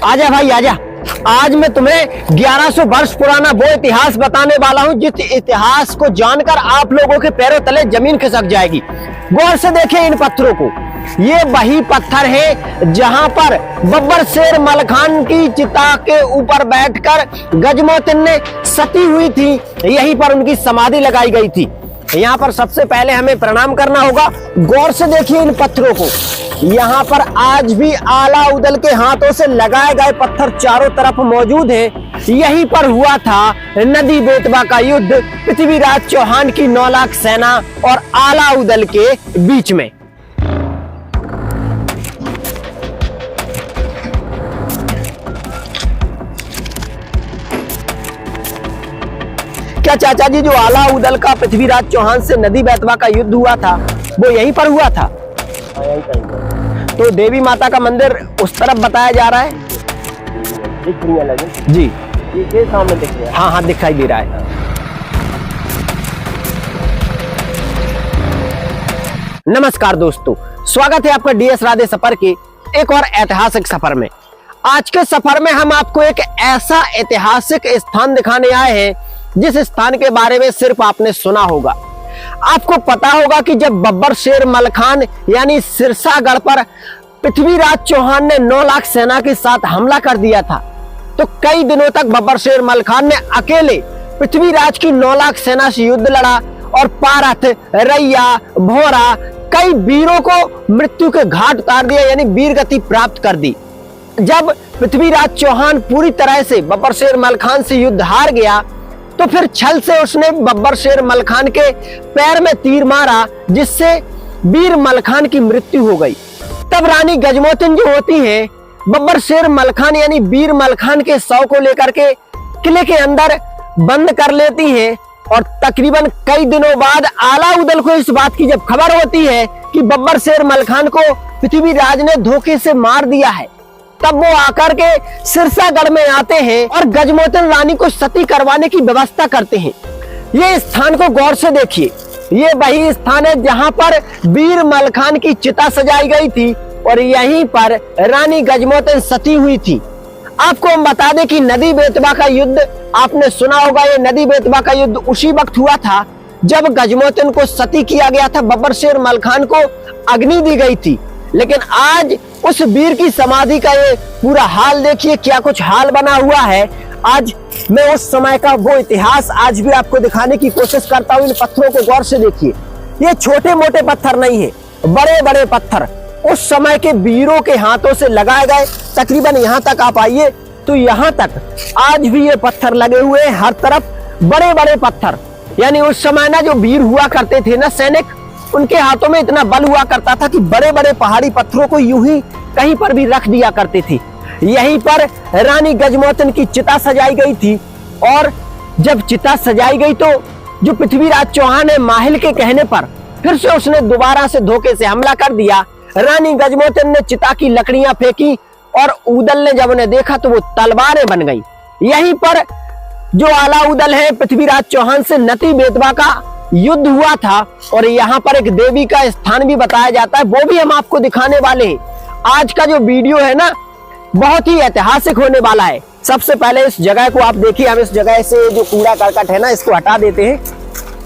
आजा भाई आजा। आज मैं तुम्हें 1100 वर्ष पुराना वो इतिहास बताने वाला हूँ जिस इतिहास को जानकर आप लोगों के पैरों तले जमीन खिसक जाएगी। गौर से देखें इन पत्थरों को। ये वही पत्थर है जहां पर बब्बर शेर मलखान की चिता के ऊपर बैठकर गजमोतिन ने सती हुई थी, यहीं पर उनकी समाधि लगाई गई थी। यहाँ पर सबसे पहले हमें प्रणाम करना होगा। गौर से देखिए इन पत्थरों को। यहाँ पर आज भी आला उदल के हाथों से लगाए गए पत्थर चारों तरफ मौजूद हैं। यहीं पर हुआ था नदी बेतवा का युद्ध पृथ्वीराज चौहान की 9 लाख सेना और आला उदल के बीच में। क्या चाचा जी, जो आला उदल का पृथ्वीराज चौहान से नदी बेतवा का युद्ध हुआ था वो यहीं पर हुआ था? तो देवी माता का मंदिर उस तरफ बताया जा रहा है। दिख रही है जी, ये सामने दिख रहा है। हाँ हाँ दिखाई दे रहा है। नमस्कार दोस्तों, स्वागत है आपका डीएस राधे सफर के एक और ऐतिहासिक सफर में। आज के सफर में हम आपको एक ऐसा ऐतिहासिक स्थान दिखाने आए हैं जिस स्थान के बारे में सिर्फ आपने सुना होगा। आपको पता होगा कि जब बब्बर शेर मलखान यानी सिरसागढ़ पर पृथ्वीराज चौहान ने 9 लाख सेना के साथ हमला कर दिया था, तो कई दिनों तक बब्बर शेर मलखान ने अकेले पृथ्वीराज की 9 लाख सेना से युद्ध लड़ा और पारथ, रैया, भोरा कई वीरों को मृत्यु के घाट उतार दिया, यानी वीर गति प्राप्त कर दी। जब पृथ्वीराज चौहान पूरी तरह से बब्बर शेर मलखान से युद्ध हार गया तो फिर छल से उसने बब्बर शेर मलखान के पैर में तीर मारा, जिससे वीर मलखान की मृत्यु हो गई। तब रानी गजमोतिन जो होती हैं, बब्बर शेर मलखान यानी वीर मलखान के शव को लेकर के किले के अंदर बंद कर लेती हैं और तकरीबन कई दिनों बाद आला उदल को इस बात की जब खबर होती है कि बब्बर शेर मलखान को पृथ्वीराज ने धोखे से मार दिया है, तब वो आकर के सिरसागढ़ में आते हैं और गजमोतिन रानी को सती करवाने की व्यवस्था करते हैं। ये स्थान को गौर से देखिए। ये वही स्थान है जहां पर वीर मलखान की चिता सजाई गई थी और यहीं पर रानी गजमोतिन सती हुई थी। आपको हम बता दें कि नदी बेतवा का युद्ध आपने सुना होगा। ये नदी बेतवा का युद्ध उसी वक्त हुआ था जब गजमोतिन को सती किया गया था, बब्बर शेर मलखान को अग्नि दी गई थी। लेकिन आज उस वीर की समाधि का ये पूरा हाल देखिए, क्या कुछ हाल बना हुआ है। आज मैं उस समय का वो इतिहास आज भी आपको दिखाने की कोशिश करता हूँ। इन पत्थरों को गौर से देखिए। ये छोटे मोटे पत्थर नहीं है, बड़े बड़े पत्थर उस समय के वीरों के हाथों से लगाए गए। तकरीबन यहाँ तक आप आइए तो यहाँ तक आज भी ये पत्थर लगे हुए हैं, हर तरफ बड़े बड़े पत्थर। यानी उस समय ना जो वीर हुआ करते थे ना सैनिक, उनके हाथों में इतना बल हुआ करता था कि बड़े बड़े पहाड़ी पत्थरों को यूं ही कहीं पर भी रख दिया करते थे। यहीं पर रानी गजमोतिन की चिता सजाई गई थी और जब चिता सजाई गई तो जो पृथ्वीराज चौहान है, माहिल के कहने पर फिर से उसने दोबारा से धोखे से हमला कर दिया। रानी गजमोतिन ने चिता की लकड़ियां फेंकी और उदल ने जब उन्हें देखा तो वो तलवारें बन गई। यहीं पर जो आला उदल है पृथ्वीराज चौहान से नदी बेतवा का युद्ध हुआ था और यहाँ पर एक देवी का स्थान भी बताया जाता है, वो भी हम आपको दिखाने वाले हैं। आज का जो वीडियो है ना बहुत ही ऐतिहासिक होने वाला है। सबसे पहले इस जगह को आप देखिए। हम इस जगह से जो कूड़ा करकट है ना इसको हटा देते हैं,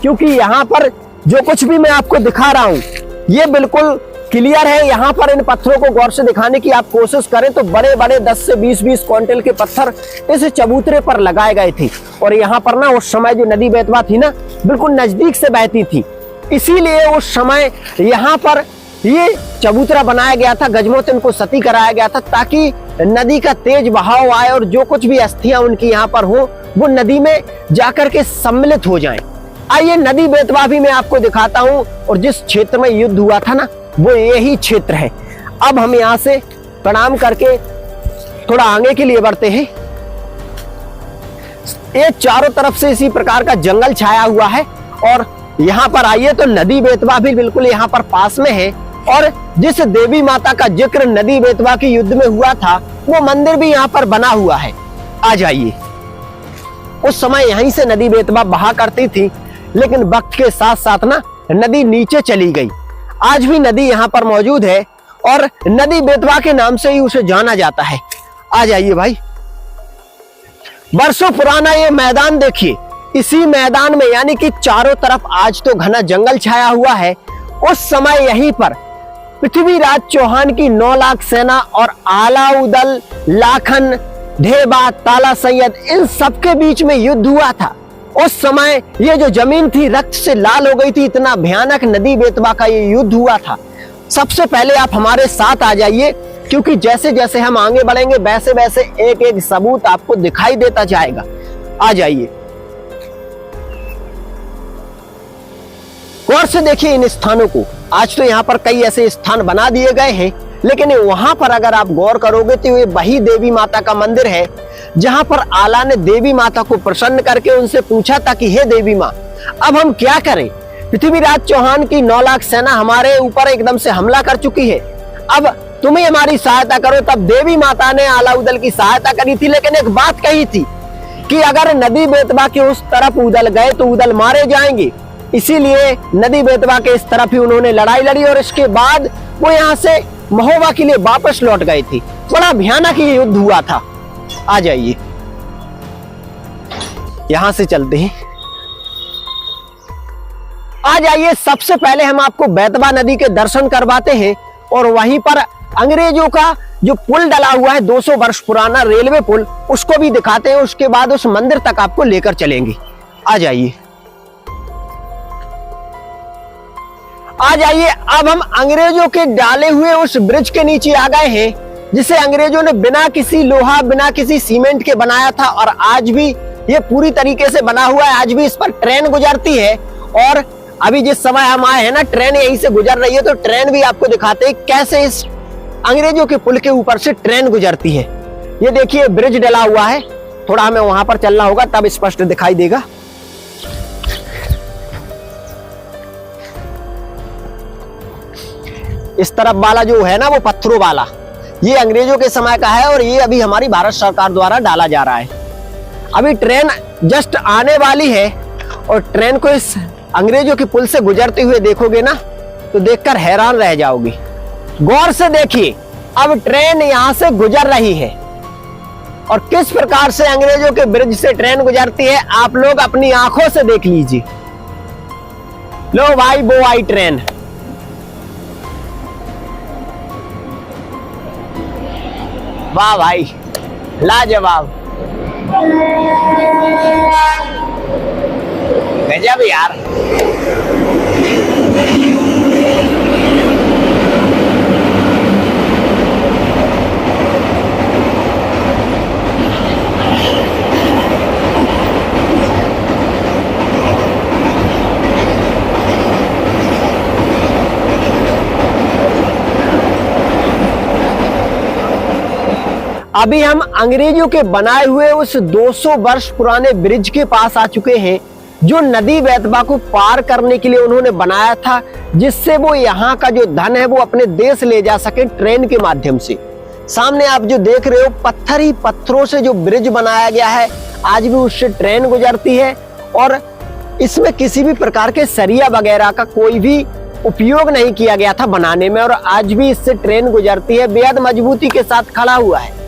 क्योंकि यहाँ पर जो कुछ भी मैं आपको दिखा रहा हूँ ये बिल्कुल क्लियर है। यहाँ पर इन पत्थरों को गौर से दिखाने की आप कोशिश करें तो बड़े बड़े 10 से 20 क्विंटल के पत्थर इस चबूतरे पर लगाए गए थे और यहाँ पर ना उस समय जो नदी बेतवा थी ना बिल्कुल नजदीक से बहती थी, इसीलिए उस समय यहाँ पर ये चबूतरा बनाया गया था। गजमोतिन को सती कराया गया था ताकि नदी का तेज बहाव आए और जो कुछ भी अस्थियां उनकी यहाँ पर हो वो नदी में जाकर के सम्मिलित हो जाएं। आइए नदी बेतवा भी मैं आपको दिखाता हूँ और जिस क्षेत्र में युद्ध हुआ था ना वो यही क्षेत्र है। अब हम यहाँ से प्रणाम करके थोड़ा आगे के लिए बढ़ते हैं। ये चारों तरफ से इसी प्रकार का जंगल छाया हुआ है और यहाँ पर आइए तो नदी बेतवा भी बिल्कुल यहाँ पर पास में है और जिस देवी माता का जिक्र नदी बेतवा के युद्ध में हुआ था वो मंदिर भी यहाँ पर बना हुआ है। आ जाइए। उस समय यहीं से नदी बेतवा बहा करती थी, लेकिन वक्त के साथ साथ ना नदी नीचे चली गई। आज भी नदी यहाँ पर मौजूद है और नदी बेतवा के नाम से ही उसे जाना जाता है। आ जाइए भाई। बरसों पुराना ये मैदान देखिए। इसी मैदान में यानी कि चारों तरफ आज तो घना जंगल छाया हुआ है, उस समय यहीं पर पृथ्वीराज चौहान की 9 लाख सेना और अलाउद्दीन, लाखन, ढेबा, ताला सैयद इन सबके बीच में युद्ध हुआ था। उस समय ये जो जमीन थी रक्त से लाल हो गई थी, इतना भयानक नदी बेतवा का ये युद्ध हुआ था। सबसे पहले आप हमारे साथ आ जाइए, क्योंकि जैसे जैसे हम आगे बढ़ेंगे वैसे वैसे एक एक सबूत आपको दिखाई देता जाएगा। आ जाइए, गौर से देखिए इन स्थानों को। आज तो यहाँ पर कई ऐसे स्थान बना दिए गए हैं, लेकिन वहां पर अगर आप गौर करोगे तो ये वही देवी माता का मंदिर है जहां पर आला ने देवी माता को प्रसन्न करके उनसे पूछा था कि हे देवी माँ, अब हम क्या करें? पृथ्वीराज चौहान की 9 लाख सेना हमारे ऊपर एकदम से हमला कर चुकी है, अब तुम्हें हमारी सहायता करो। तब देवी माता ने अलाउद्दीन की सहायता करी थी, लेकिन एक बात कही थी कि अगर नदी बेतवा के उस तरफ उदल गए तो उदल मारे जाएंगे। इसीलिए नदी बेतवा के इस तरफ ही उन्होंने लड़ाई लड़ी और इसके बाद वो यहाँ से महोबा के लिए वापस लौट गए थे। बड़ा भयानक ये युद्ध हुआ था। आ जाइए, यहां से चलते हैं। आ जाइए, सबसे पहले हम आपको बेतवा नदी के दर्शन करवाते हैं और वहीं पर अंग्रेजों का जो पुल डला हुआ है 200 वर्ष पुराना रेलवे पुल, उसको भी दिखाते हैं। उसके बाद उस मंदिर तक आपको लेकर चलेंगे। आ जाइए, आ जाइए। अब हम अंग्रेजों के डाले हुए उस ब्रिज के नीचे आ गए हैं, जिसे अंग्रेजों ने बिना किसी लोहा, बिना किसी सीमेंट के बनाया था और आज भी ये पूरी तरीके से बना हुआ है। आज भी इस पर ट्रेन गुजरती है और अभी जिस समय हम आए हैं ना, ट्रेन यहीं से गुजर रही है। तो ट्रेन भी आपको दिखाते हैं कैसे इस अंग्रेजों के पुल के ऊपर से ट्रेन गुजरती है। ये देखिए ब्रिज डला हुआ है, थोड़ा हमें वहां पर चलना होगा तब स्पष्ट दिखाई देगा। इस तरफ वाला जो है ना वो पत्थरों वाला, ये अंग्रेजों के समय का है और ये अभी हमारी भारत सरकार द्वारा डाला जा रहा है। अभी ट्रेन जस्ट आने वाली है और ट्रेन को इस अंग्रेजों के पुल से गुजरते हुए देखोगे ना तो देखकर हैरान रह जाओगे। गौर से देखिए, अब ट्रेन यहां से गुजर रही है और किस प्रकार से अंग्रेजों के ब्रिज से ट्रेन गुजरती है आप लोग अपनी आंखों से देख लीजिए। लो भाई, वो आई ट्रेन। वाह भाई, लाजवाब, गजब यार। अभी हम अंग्रेजों के बनाए हुए उस 200 वर्ष पुराने ब्रिज के पास आ चुके हैं, जो नदी बेतवा को पार करने के लिए उन्होंने बनाया था, जिससे वो यहाँ का जो धन है वो अपने देश ले जा सके ट्रेन के माध्यम से। सामने आप जो देख रहे हो पत्थर ही पत्थरों से जो ब्रिज बनाया गया है, आज भी उससे ट्रेन गुजरती है और इसमें किसी भी प्रकार के सरिया वगैरह का कोई भी उपयोग नहीं किया गया था बनाने में, और आज भी इससे ट्रेन गुजरती है। बेहद मजबूती के साथ खड़ा हुआ है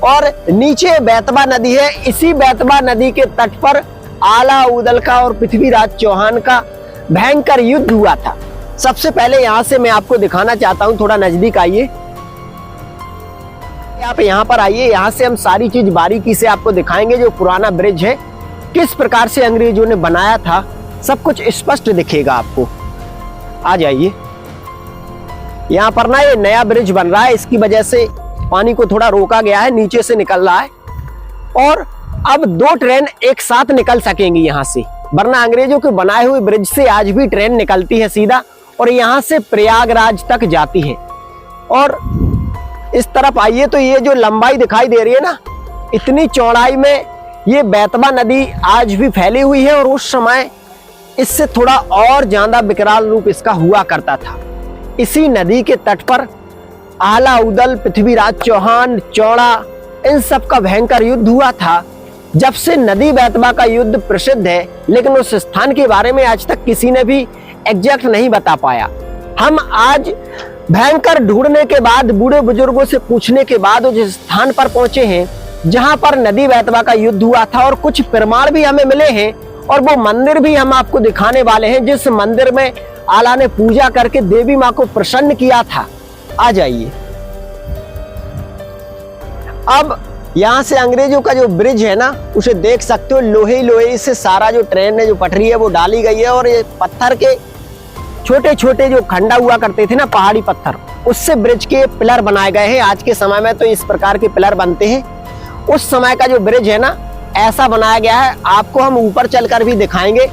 और नीचे बेतवा नदी है। इसी बेतवा नदी के तट पर अलाउद्दीन का और पृथ्वीराज चौहान का भयंकर युद्ध हुआ था। सबसे पहले यहां से मैं आपको दिखाना चाहता हूं, थोड़ा नजदीक आइए। आप यहां पर आइए, यहां से हम सारी चीज बारीकी से आपको दिखाएंगे। जो पुराना ब्रिज है किस प्रकार से अंग्रेजों ने बनाया था, सब कुछ स्पष्ट दिखेगा आपको। आ जाइए, यहाँ पर ना ये नया ब्रिज बन रहा है, इसकी वजह से पानी को थोड़ा रोका गया है, नीचे से निकल रहा है और अब 2 ट्रेन एक साथ निकल सकेंगी यहाँ से, वरना अंग्रेजों के बनाए हुए ब्रिज से आज भी ट्रेन निकलती है सीधा और यहाँ से प्रयागराज तक जाती है। और इस तरफ आइए तो ये जो लंबाई दिखाई दे रही है ना, इतनी चौड़ाई में ये बेतवा नदी आज भी फैली हुई है और उस समय इससे थोड़ा और ज्यादा विकराल रूप इसका हुआ करता था। इसी नदी के तट पर अलाउद्दीन, पृथ्वीराज चौहान, चौड़ा, इन सब का भयंकर युद्ध हुआ था। जब से नदी बेतवा का युद्ध प्रसिद्ध है, लेकिन उस स्थान के बारे में आज तक किसी ने भी एग्जैक्ट नहीं बता पाया। हम आज भयंकर ढूंढने के बाद, बूढ़े बुजुर्गों से पूछने के बाद वो जिस स्थान पर पहुंचे हैं जहां पर नदी बेतवा का युद्ध हुआ था, और कुछ प्रमाण भी हमें मिले हैं, और वो मंदिर भी हम आपको दिखाने वाले हैं जिस मंदिर में आला ने पूजा करके देवी मां को प्रसन्न किया था। आ जाइए। अब यहां से अंग्रेजों का जो ब्रिज है ना, उसे देख सकते हो, लोहे से सारा जो ट्रेन है, जो पटरी है वो डाली गई है, और ये पत्थर के छोटे छोटे जो खंडा हुआ करते थे ना, पहाड़ी पत्थर, उससे ब्रिज के पिलर बनाए गए हैं। आज के समय में तो इस प्रकार के पिलर बनते हैं, उस समय का जो ब्रिज है ना ऐसा बनाया गया है। आपको हम ऊपर चलकर भी दिखाएंगे।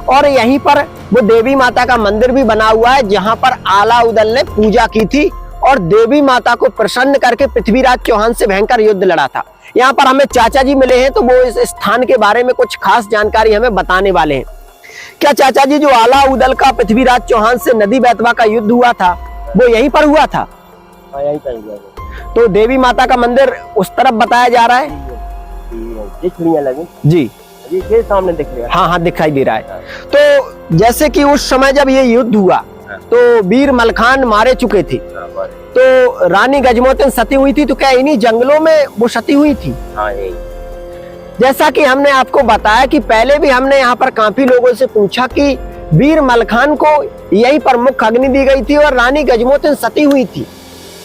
और यहीं पर वो देवी माता का मंदिर भी बना हुआ है जहां पर आला उदल ने पूजा की थी और देवी माता को प्रसन्न करके पृथ्वीराज चौहान से भयंकर युद्ध लड़ा था। यहाँ पर हमें चाचा जी मिले हैं, तो वो इस स्थान के बारे में कुछ खास जानकारी हमें बताने वाले हैं। क्या चाचा जी, जो आला उदल का पृथ्वीराज चौहान से नदी बेतवा का युद्ध हुआ था वो यहीं पर हुआ था? हाँ, यहीं पर हुआ। तो देवी माता का मंदिर उस तरफ बताया जा रहा है जी ये सामने दिख रहा है। हाँ हाँ, दिखाई दे रहा है। तो जैसे कि उस समय जब ये युद्ध हुआ तो वीर मलखान मारे चुके थे, तो रानी गजमोतिन सती हुई थी, तो क्या इन्हीं जंगलों में वो सती हुई थी? हाँ, यही। जैसा कि हमने आपको बताया कि पहले भी हमने यहाँ पर काफी लोगों से पूछा कि वीर मलखान को यहीं पर मुख्य अग्नि दी गई थी और रानी गजमोतिन सती हुई थी।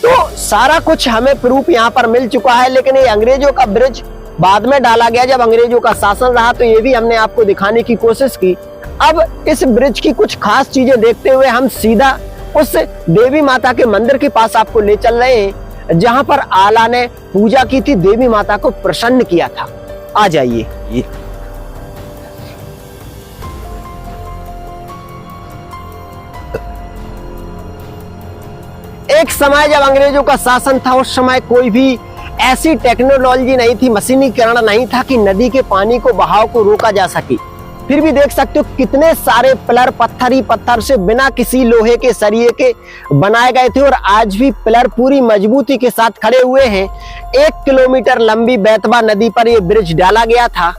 तो सारा कुछ हमें प्रूफ यहाँ पर मिल चुका है। लेकिन ये अंग्रेजों का ब्रिज बाद में डाला गया, जब अंग्रेजों का शासन रहा, तो ये भी हमने आपको दिखाने की कोशिश की। अब इस ब्रिज की कुछ खास चीजें देखते हुए हम सीधा उस देवी माता के मंदिर के पास आपको ले चल रहे हैं जहां पर आला ने पूजा की थी, देवी माता को प्रसन्न किया था। आ जाइए। एक समय जब अंग्रेजों का शासन था, उस समय कोई भी ऐसी टेक्नोलॉजी नहीं थी, मशीनीकरण नहीं था कि नदी के पानी को बहाव को रोका जा सके। फिर भी देख सकते हो कितने सारे पिलर पत्थर ही पत्थर से, बिना किसी लोहे के सरिये के बनाए गए थे, और आज भी पिलर पूरी मजबूती के साथ खड़े हुए हैं। 1 किलोमीटर लंबी बेतवा नदी पर यह ब्रिज डाला गया था।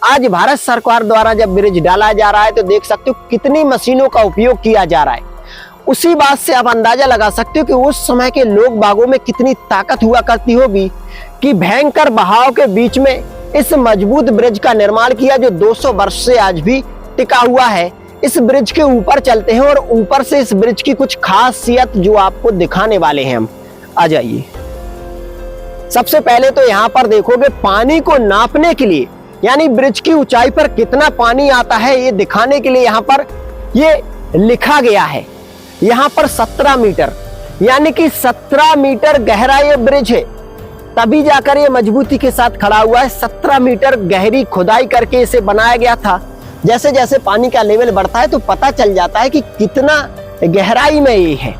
आज भारत सरकार द्वारा जब ब्रिज डाला जा रहा है तो देख सकते हो कितनी मशीनों का उपयोग किया जा रहा है। उसी बात से आप अंदाजा लगा सकते हो कि उस समय के लोग बागों में कितनी ताकत हुआ करती होगी कि भयंकर बहाव के बीच में इस मजबूत ब्रिज का निर्माण किया, जो 200 वर्ष से आज भी टिका हुआ है। इस ब्रिज के ऊपर चलते हैं और ऊपर से इस ब्रिज की कुछ खासियत जो आपको दिखाने वाले हैं हम। आ जाइए। सबसे पहले तो यहाँ पर देखोगे पानी को नापने के लिए, यानी ब्रिज की ऊंचाई पर कितना पानी आता है ये दिखाने के लिए यहाँ पर ये लिखा गया है। यहाँ पर 17 मीटर, यानी कि 17 मीटर गहरा ये ब्रिज है, तभी जाकर ये मजबूती के साथ खड़ा हुआ है। 17 मीटर गहरी खुदाई करके इसे बनाया गया था। जैसे जैसे पानी का लेवल बढ़ता है तो पता चल जाता है कि कितना गहराई में ये है।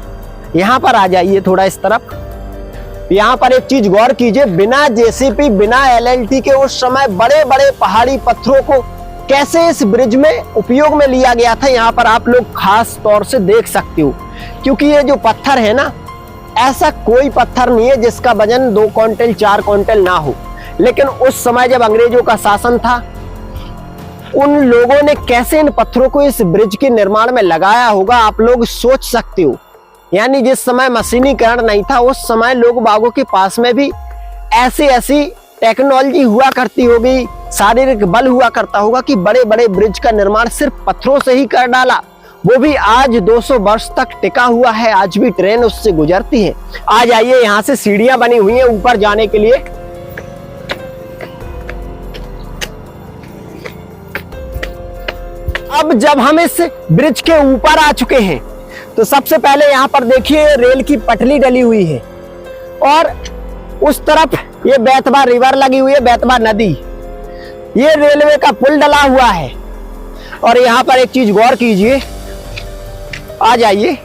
यहाँ पर आ जाइए थोड़ा इस तरफ। यहाँ पर एक चीज गौर कीजिए, बिना जेसीबी, बिना एलएलटी के उस समय बड़े बड़े पहाड़ी पत्थरों को कैसे इस ब्रिज में उपयोग में लिया गया था, यहाँ पर आप लोग खास तौर से देख सकते हो। क्योंकि ये जो पत्थर है ना, ऐसा कोई पत्थर नहीं है जिसका वजन 2 क्विंटल 4 क्विंटल ना हो। लेकिन उस समय जब अंग्रेजों का शासन था, उन लोगों ने कैसे इन पत्थरों को इस ब्रिज के निर्माण में लगाया होगा, आप लोग सोच सकते हो। यानी जिस समय मशीनीकरण नहीं था, उस समय लोग बागों के पास में भी ऐसी टेक्नोलॉजी हुआ करती होगी, शारीरिक बल हुआ करता होगा कि बड़े बड़े ब्रिज का निर्माण सिर्फ पत्थरों से ही कर डाला। वो भी आज 200 वर्ष तक टिका हुआ है, आज भी ट्रेन उससे गुजरती है। आ जाइए, यहाँ से सीढ़ियां बनी हुई हैं ऊपर जाने के लिए। अब जब हम इस ब्रिज के ऊपर आ चुके हैं तो सबसे पहले यहाँ पर देखिए रेल की पटरी डली हुई है, और उस तरफ ये बेतवा रिवर लगी हुई है, बेतवा नदी। ये रेलवे का पुल डला हुआ है। और यहाँ पर एक चीज गौर कीजिए, आ जाइए,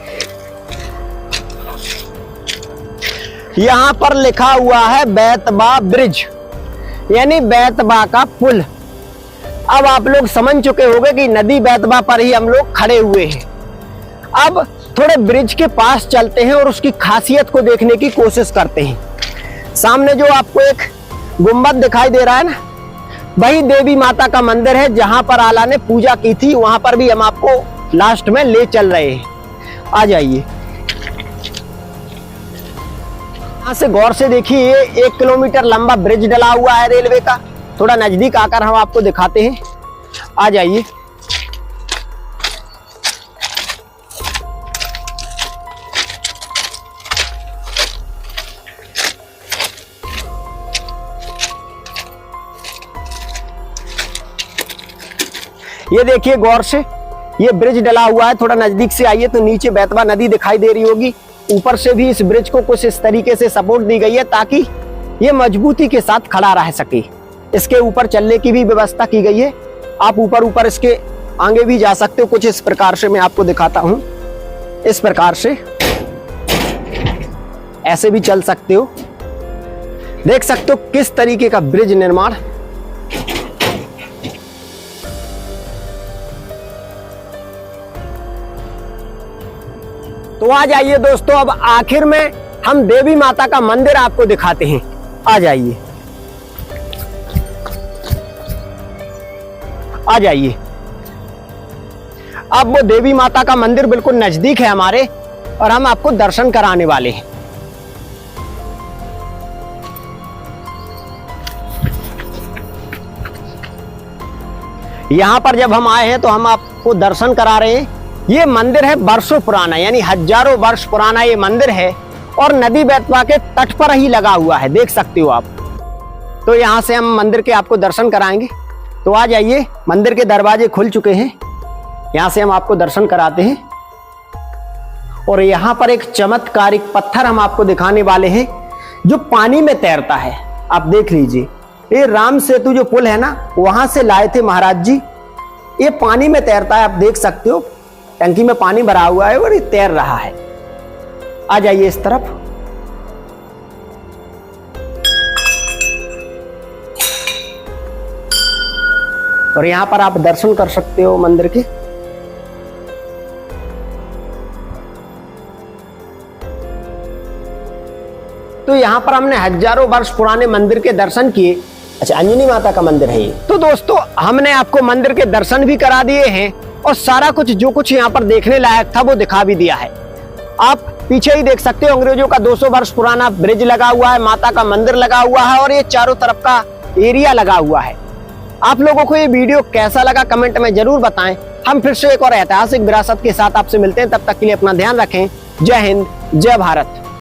यहाँ पर लिखा हुआ है बेतवा ब्रिज, यानी बेतवा का पुल। अब आप लोग समझ चुके होंगे कि नदी बेतवा पर ही हम लोग खड़े हुए हैं। अब थोड़े ब्रिज के पास चलते हैं और उसकी खासियत को देखने की कोशिश करते हैं। सामने जो आपको एक गुंबद दिखाई दे रहा है ना, वही देवी माता का मंदिर है जहां पर आला ने पूजा की थी। वहां पर भी हम आपको लास्ट में ले चल रहे हैं। आ जाइए। यहाँ से गौर से देखिए, ये 1 किलोमीटर लंबा ब्रिज डला हुआ है रेलवे का। थोड़ा नजदीक आकर हम आपको दिखाते हैं, आ जाइए। ये देखिए गौर से, ये ब्रिज डला हुआ है। थोड़ा नजदीक से आइए तो नीचे बेतवा नदी दिखाई दे रही होगी। ऊपर से भी इस ब्रिज को कुछ इस तरीके से सपोर्ट दी गई है ताकि ये मजबूती के साथ खड़ा रह सके। इसके ऊपर चलने की भी व्यवस्था की गई है। आप ऊपर इसके आगे भी जा सकते हो। कुछ इस प्रकार से मैं आपको दिखाता हूं, इस प्रकार से ऐसे भी चल सकते हो। देख सकते हो किस तरीके का ब्रिज निर्माण। तो आ जाइए दोस्तों, अब आखिर में हम देवी माता का मंदिर आपको दिखाते हैं। आ जाइए, आ जाइए। अब वो देवी माता का मंदिर बिल्कुल नजदीक है हमारे, और हम आपको दर्शन कराने वाले हैं। यहां पर जब हम आए हैं तो हम आपको दर्शन करा रहे हैं। ये मंदिर है वर्षों पुराना, यानी हजारों वर्ष पुराना ये मंदिर है, और नदी बेतवा के तट पर ही लगा हुआ है, देख सकते हो आप। तो यहां से हम मंदिर के आपको दर्शन कराएंगे। तो आ जाइए, मंदिर के दरवाजे खुल चुके हैं। यहां से हम आपको दर्शन कराते हैं। और यहां पर एक चमत्कारिक पत्थर हम आपको दिखाने वाले हैं जो पानी में तैरता है। आप देख लीजिए, ये राम सेतु जो पुल है ना, वहां से लाए थे महाराज जी। ये पानी में तैरता है, आप देख सकते हो। टंकी में पानी भरा हुआ है और ये तैर रहा है। आ जाइए इस तरफ। और यहां पर आप दर्शन कर सकते हो मंदिर के। तो यहां पर हमने हजारों वर्ष पुराने मंदिर के दर्शन किए। अच्छा, अंजनी माता का मंदिर है ये। तो दोस्तों, हमने आपको मंदिर के दर्शन भी करा दिए हैं, और सारा कुछ जो कुछ यहाँ पर देखने लायक था वो दिखा भी दिया है। आप पीछे ही देख सकते हो, अंग्रेजों का 200 वर्ष पुराना ब्रिज लगा हुआ है, माता का मंदिर लगा हुआ है, और ये चारों तरफ का एरिया लगा हुआ है। आप लोगों को ये वीडियो कैसा लगा कमेंट में जरूर बताएं। हम फिर से एक और ऐतिहासिक विरासत के साथ आपसे मिलते हैं। तब तक के लिए अपना ध्यान रखें। जय हिंद, जय भारत।